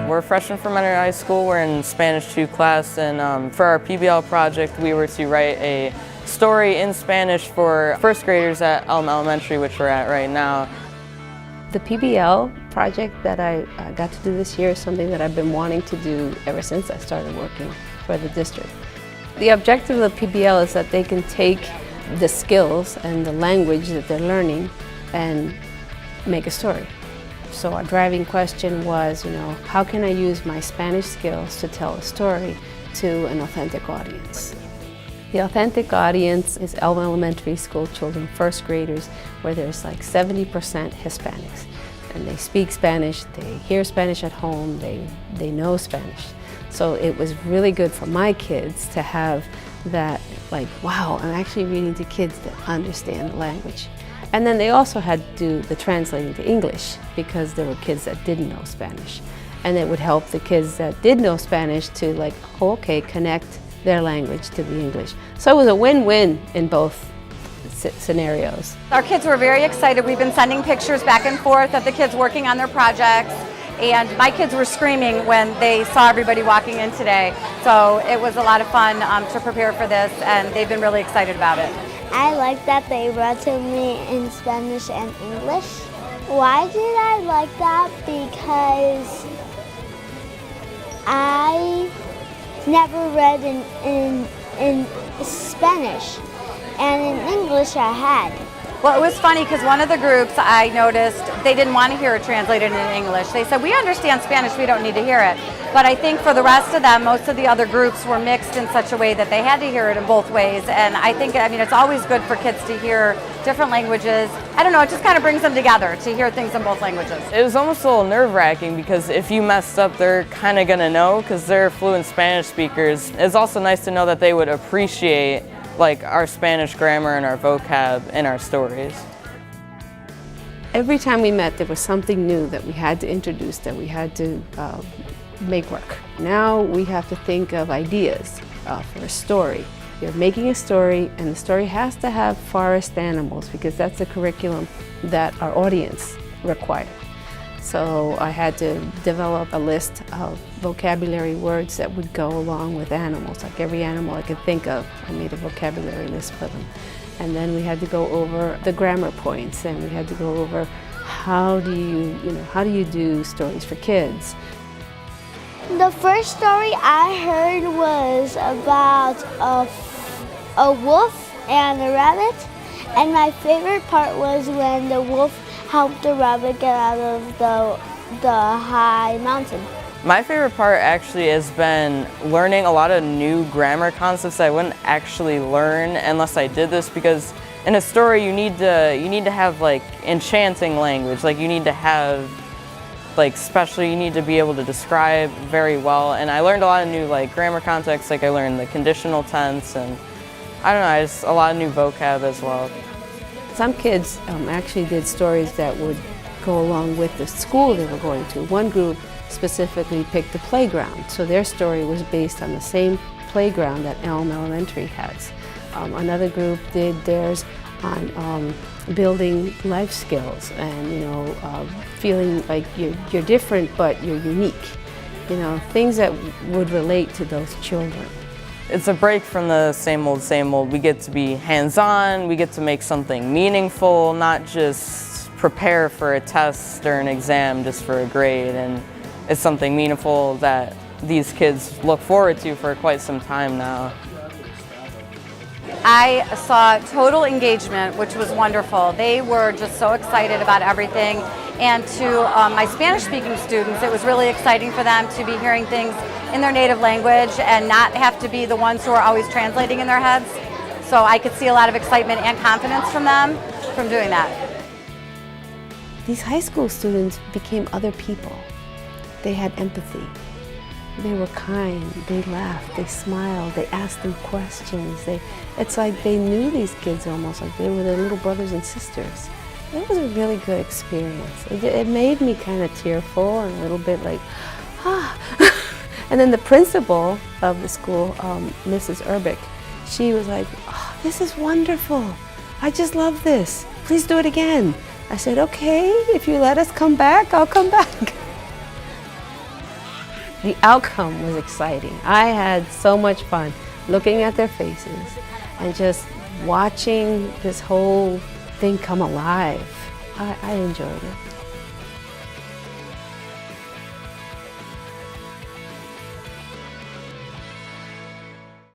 We're freshmen from Elementary High School. We're in Spanish 2 class, and for our PBL project, we were to write a story in Spanish for first graders at Elm Elementary, which we're at right now. The PBL project that I got to do this year is something that I've been wanting to do ever since I started working for the district. The objective of the PBL is that they can take the skills and the language that they're learning and make a story. So our driving question was, how can I use my Spanish skills to tell a story to an authentic audience? The authentic audience is Elm Elementary School children, first graders, where there's like 70% Hispanics. And they speak Spanish, they hear Spanish at home, they know Spanish. So it was really good for my kids to have that, like, wow, I'm actually reading to kids that understand the language. And then they also had to do the translating to English because there were kids that didn't know Spanish. And it would help the kids that did know Spanish to, like, oh, okay, connect their language to the English. So it was a win-win in both scenarios. Our kids were very excited. We've been sending pictures back and forth of the kids working on their projects, and my kids were screaming when they saw everybody walking in today. So it was a lot of fun to prepare for this, and they've been really excited about it. I like that they read to me in Spanish and English. Why did I like that? Because I never read in Spanish, and in English I had. Well, it was funny because one of the groups I noticed, they didn't want to hear it translated in English. They said, we understand Spanish, we don't need to hear it. But I think for the rest of them, most of the other groups were mixed in such a way that they had to hear it in both ways. And I think, it's always good for kids to hear different languages. I don't know, it just kind of brings them together to hear things in both languages. It was almost a little nerve-wracking because if you messed up, they're kind of going to know because they're fluent Spanish speakers. It's also nice to know that they would appreciate our Spanish grammar and our vocab in our stories. Every time we met, there was something new that we had to introduce, that we had to make work. Now we have to think of ideas for a story. You're making a story, and the story has to have forest animals because that's the curriculum that our audience required. So I had to develop a list of vocabulary words that would go along with animals. Like every animal I could think of, I made a vocabulary list for them. And then we had to go over the grammar points, and we had to go over how do you do stories for kids. The first story I heard was about a wolf and a rabbit, and my favorite part was when the wolf helped the rabbit get out of the high mountain. My favorite part actually has been learning a lot of new grammar concepts that I wouldn't actually learn unless I did this, because in a story you need to have enchanting language. You need to have you need to be able to describe very well, and I learned a lot of new grammar concepts. I learned the conditional tense, and I don't know, just a lot of new vocab as well. Some kids actually did stories that would go along with the school they were going to. One group specifically picked a playground, so their story was based on the same playground that Elm Elementary has. Another group did theirs on building life skills and feeling like you're different but you're unique. Things that would relate to those children. It's a break from the same old. We get to be hands-on, we get to make something meaningful, not just prepare for a test or an exam just for a grade. And it's something meaningful that these kids look forward to for quite some time now. I saw total engagement, which was wonderful. They were just so excited about everything. And to my Spanish-speaking students, it was really exciting for them to be hearing things in their native language and not have to be the ones who are always translating in their heads. So I could see a lot of excitement and confidence from them from doing that. These high school students became other people. They had empathy. They were kind, they laughed, they smiled, they asked them questions. It's like they knew these kids almost, like they were their little brothers and sisters. It was a really good experience. It made me kind of tearful and a little bit like, ah. And then the principal of the school, Mrs. Urbick, she was like, oh, this is wonderful. I just love this. Please do it again. I said, okay, if you let us come back, I'll come back. the outcome was exciting. I had so much fun looking at their faces and just watching this whole thing come alive. I enjoyed it.